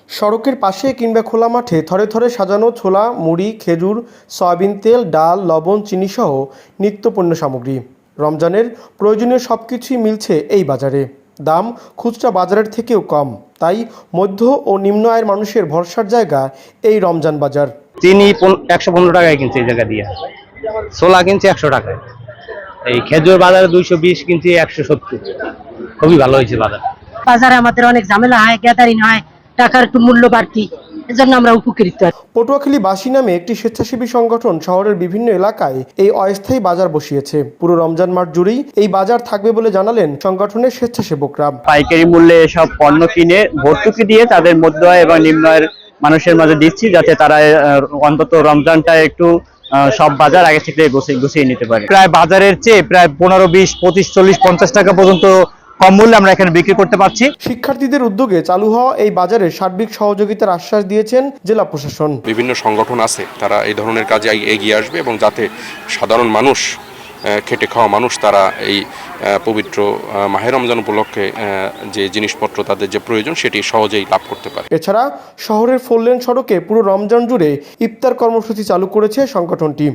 সড়কের পাশে কিংবা খোলা মাঠে থরে থরে সাজানো ছোলা, মুড়ি, খেজুর, সয়াবিন তেল, ডাল, লবণ, চিনিসহ নিত্যপণ্য সামগ্রী। রমজানের প্রয়োজনীয় সবকিছুই মিলছে এই বাজারে। দাম খুচরা বাজারের থেকেও কম, তাই মধ্য ও নিম্ন আয়ের মানুষের ভরসার জায়গা এই রমজান বাজার। চিনি 115 টাকায় কিনছে এই জায়গা দিয়ে, ছোলা কিনছে 100 টাকায়, এই খেজুর বাজারে 220 কিনছে 170। খুবই ভালো হয়েছে বাজার। বাজারে আমাদের অনেক ঝামেলা হয়, গ্যাদারিং হয়, টাকার একটু মূল্য বাড়তি, এজন্য আমরা উপকৃত। পটুয়াখালীবাসী নামে একটি স্বেচ্ছাসেবী সংগঠন শহরের বিভিন্ন এলাকায় এই অস্থায়ী বাজার বসিয়েছে। পুরো রমজান মাস জুড়েই এই বাজার থাকবে বলে জানালেন সংগঠনের স্বেচ্ছাসেবকরা। পাইকারি মূল্যে এসব পণ্য কিনে ভর্তুকি দিয়ে তাদের মধ্য আয় এবং নিম্ন আয়ের মানুষের মাঝে দিচ্ছি, যাতে তারা অন্তত রমজানটা একটু সব বাজার আগে থেকে গুছিয়ে নিতে পারে। প্রায় বাজারের চেয়ে প্রায় 15, 20, 25, 40, 50 টাকা পর্যন্ত কম মূল্যে আমরা এখানে বিক্রি করতে পারছি। শিক্ষার্থীদের উদ্যোগে চালু হওয়া এই বাজারে সার্বিক সহযোগিতার আশ্বাস দিয়েছেন জেলা প্রশাসন। বিভিন্ন সংগঠন আছে, তারা এই ধরনের কাজে এগিয়ে আসবে এবং যাতে সাধারণ মানুষ, খেটে খাওয়া মানুষ, তারা এই পবিত্র মাহে রমজান উপলক্ষে যে জিনিসপত্র তাদের যে প্রয়োজন সেটি সহজেই লাভ করতে পারে। এছাড়া শহরের 4 লেন সড়কে পুরো রমজান জুড়ে ইফতার কর্মসূচি চালু করেছে সংগঠনটি।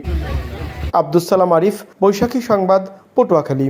আব্দুস সালাম আরিফ, বৈশাখী সংবাদ, পটুয়াখালী।